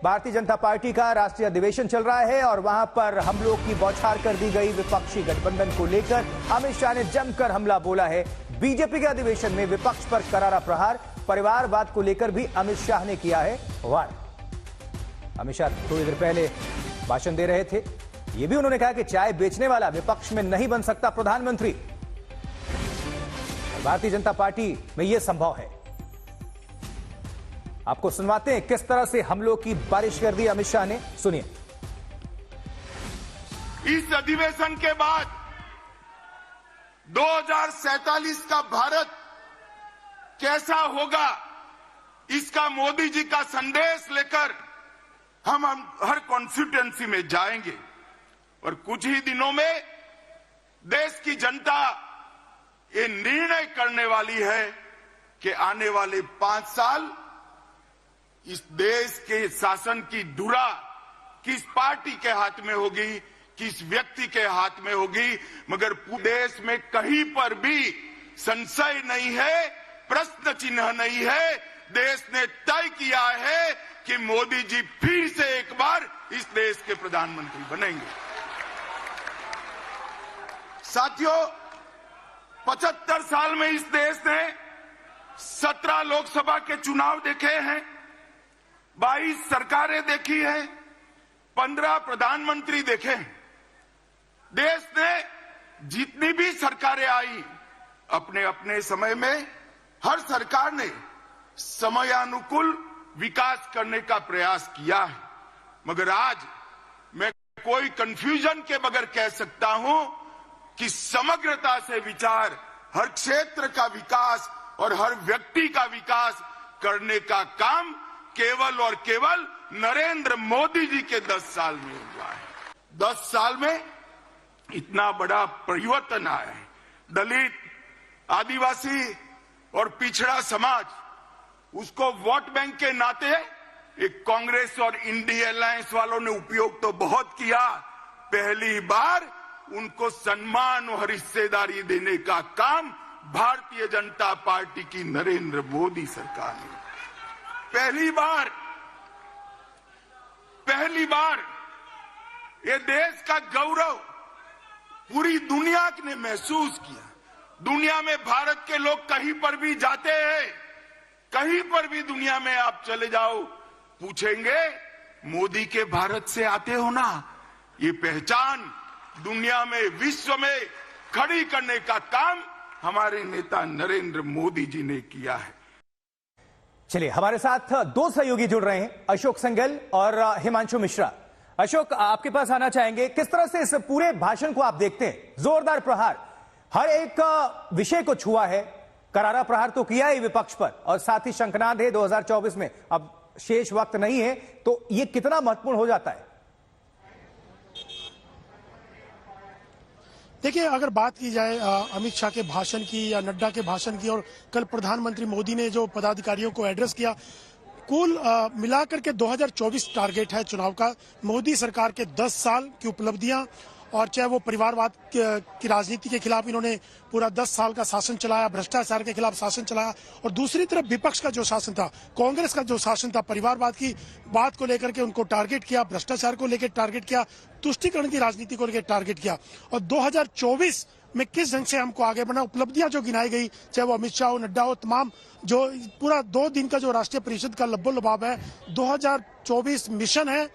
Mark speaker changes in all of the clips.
Speaker 1: Bharatiya Janata party का राष्ट्रीय अधिवेशन चल रहा है और वहां पर हमलों की बौछार कर दी गई। विपक्षी गठबंधन को लेकर अमित शाह ने जमकर हमला बोला है। बीजेपी के अधिवेशन में विपक्ष पर करारा प्रहार। परिवारवाद को लेकर भी अमित शाह ने किया है वार। अमित शाह थोड़ी देर पहले भाषण दे रहे थे। यह भी उन्होंने कहा कि चाय बेचने वाला विपक्ष में नहीं बन सकता प्रधानमंत्री। भारतीय जनता पार्टी में यह संभव है। आपको सुनवाते हैं किस तरह से हमलों की बारिश कर दी अमित शाह ने, सुनिए।
Speaker 2: इस अधिवेशन के बाद 2047 का भारत कैसा होगा, इसका मोदी जी का संदेश लेकर हम हर कॉन्स्टिट्यूएंसी में जाएंगे और कुछ ही दिनों में देश की जनता ये निर्णय करने वाली है कि आने वाले 5 साल इस देश के शासन की धुरा किस पार्टी के हाथ में होगी, किस व्यक्ति के हाथ में होगी। मगर पूरे देश में कहीं पर भी संशय नहीं है, प्रश्न चिन्ह नहीं है। देश ने तय किया है कि मोदी जी फिर से एक बार इस देश के प्रधानमंत्री बनेंगे। साथियों, 75 साल में इस देश ने 17 लोकसभा के चुनाव देखे हैं, 22 सरकारें देखी हैं, 15 प्रधानमंत्री देखे हैं। देश ने जितनी भी सरकारें आई, अपने अपने समय में हर सरकार ने समयानुकूल विकास करने का प्रयास किया है। मगर आज मैं कोई कंफ्यूजन के बगैर कह सकता हूं कि समग्रता से विचार, हर क्षेत्र का विकास और हर व्यक्ति का विकास करने का काम केवल और केवल नरेंद्र मोदी जी के 10 साल में हुआ है। 10 साल में इतना बड़ा परिवर्तन आया है। दलित, आदिवासी और पिछड़ा समाज, उसको वोट बैंक के नाते एक कांग्रेस और इंडिया अलायंस वालों ने उपयोग तो बहुत किया। पहली बार उनको सम्मान और हिस्सेदारी देने का काम भारतीय जनता पार्टी की नरेंद्र मोदी सरकार ने पहली बार ये देश का गौरव पूरी दुनिया ने महसूस किया। दुनिया में भारत के लोग कहीं पर भी जाते हैं, कहीं पर भी दुनिया में आप चले जाओ, पूछेंगे मोदी के भारत से आते हो ना। ये पहचान दुनिया में, विश्व में खड़ी करने का काम हमारे नेता नरेंद्र मोदी जी ने किया है।
Speaker 1: चलिए, हमारे साथ 2 सहयोगी जुड़ रहे हैं, अशोक सिंघल और हिमांशु मिश्रा। अशोक, आपके पास आना चाहेंगे। किस तरह से इस पूरे भाषण को आप देखते हैं? जोरदार प्रहार, हर एक विषय को छुआ है, करारा प्रहार तो किया है विपक्ष पर, और साथ ही शंखनाद है 2024 में। अब शेष वक्त नहीं है, तो ये कितना महत्वपूर्ण हो जाता है?
Speaker 3: देखिए, अगर बात की जाए अमित शाह के भाषण की या नड्डा के भाषण की, और कल प्रधानमंत्री मोदी ने जो पदाधिकारियों को एड्रेस किया, कुल मिलाकर के 2024 टारगेट है चुनाव का। मोदी सरकार के 10 साल की उपलब्धियां, और चाहे वो परिवारवाद की राजनीति के खिलाफ इन्होंने पूरा 10 साल का शासन चलाया, भ्रष्टाचार के खिलाफ शासन चलाया, और दूसरी तरफ विपक्ष का जो शासन था, कांग्रेस का जो शासन था, परिवारवाद की बात को लेकर के उनको टारगेट किया, भ्रष्टाचार को लेकर टारगेट किया, तुष्टीकरण की राजनीति को लेकर टारगेट किया। और 2024 में किस ढंग से हमको आगे बढ़ना, उपलब्धियां जो गिनाई गई, चाहे वो अमित शाह हो, नड्डा हो, तमाम जो पूरा 2 दिन का जो राष्ट्रीय परिषद का लब्बो लबाब है, 2024 मिशन है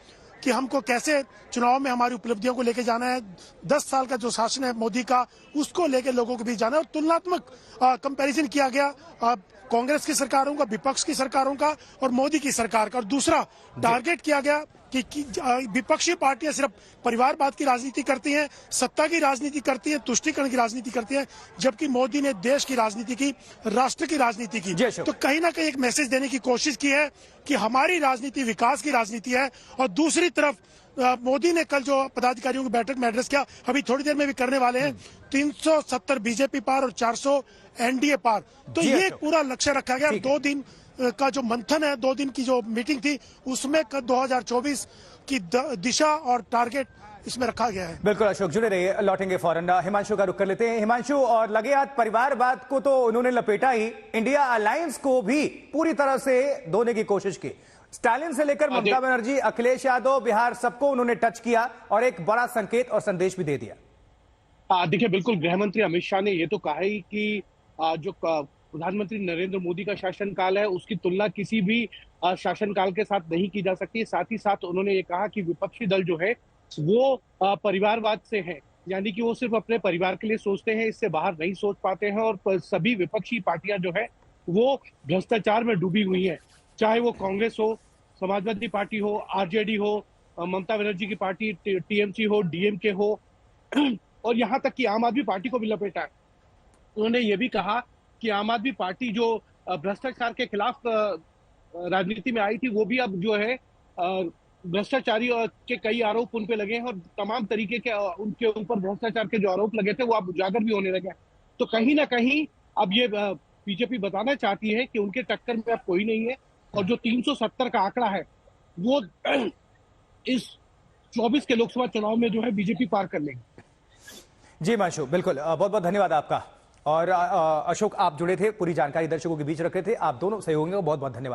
Speaker 3: कि हमको कैसे चुनाव में हमारी उपलब्धियों को लेके जाना है। 10 साल का जो शासन है मोदी का, उसको लेके लोगों के बीच जाना है। और तुलनात्मक कंपैरिजन किया गया कांग्रेस की सरकारों का, विपक्ष की सरकारों का और मोदी की सरकार का। और दूसरा टारगेट किया गया कि विपक्षी पार्टियां सिर्फ परिवारवाद की राजनीति करती हैं, सत्ता की राजनीति करती हैं, तुष्टीकरण की राजनीति करती हैं, जबकि मोदी ने देश की राजनीति की, राष्ट्र की राजनीति की। तो कहीं ना कहीं एक मैसेज देने की कोशिश की है कि हमारी राजनीति विकास की राजनीति है। और दूसरी तरफ मोदी ने कल जो पदाधिकारियों की बैठक में एड्रेस किया, अभी थोड़ी देर में भी करने वाले हैं, 370 बीजेपी पार और 400 एनडीए पार। तो ये पूरा लक्ष्य रखा गया। 2 दिन का जो मंथन है, 2 दिन की जो मीटिंग थी, उसमें 2024 की दिशा और टारगेट इसमें रखा गया है।
Speaker 1: बिल्कुल अशोक, जुड़े रहिए, लौटेंगे फौरन। हिमांशु का रुख कर लेते हैं। हिमांशु, और लगे हाथ परिवारवाद को तो उन्होंने लपेटा ही, इंडिया अलायंस को भी पूरी तरह से धोने की कोशिश की। स्टालिन से लेकर ममता बनर्जी, अखिलेश यादव, बिहार, सबको उन्होंने टच किया और एक बड़ा संकेत और संदेश भी दे दिया।
Speaker 4: देखिए, बिल्कुल गृह मंत्री अमित शाह ने ये तो कहा ही कि जो प्रधानमंत्री नरेंद्र मोदी का शासनकाल है उसकी तुलना किसी भी शासनकाल के साथ नहीं की जा सकती। साथ ही साथ उन्होंने ये कहा कि विपक्षी दल जो है वो परिवारवाद से है, यानी कि वो सिर्फ अपने परिवार के लिए सोचते हैं, इससे बाहर नहीं सोच पाते हैं। और सभी विपक्षी पार्टियां जो है वो भ्रष्टाचार में डूबी हुई हैं, चाहे वो कांग्रेस हो, समाजवादी पार्टी हो, आरजेडी हो, ममता बनर्जी की पार्टी टीएमसी हो, डीएमके हो, और यहाँ तक कि आम आदमी पार्टी को भी लपेटा है। उन्होंने ये भी कहा कि आम आदमी पार्टी जो भ्रष्टाचार के खिलाफ राजनीति में आई थी, वो भी अब जो है भ्रष्टाचारी के कई आरोप उन पे लगे हैं, और तमाम तरीके के उनके ऊपर भ्रष्टाचार के जो आरोप लगे थे वो अब उजागर भी होने लगे हैं। तो कहीं ना कहीं अब ये बीजेपी बताना चाहती है कि उनके टक्कर में अब कोई नहीं है, और जो 370 का आंकड़ा है वो इस 24 के लोकसभा चुनाव में जो है बीजेपी पार कर लेगी।
Speaker 1: जी हिमांशु, बिल्कुल, बहुत बहुत धन्यवाद आपका। और अशोक, आप जुड़े थे, पूरी जानकारी दर्शकों के बीच रखे थे, आप दोनों सहयोगियों को बहुत बहुत धन्यवाद।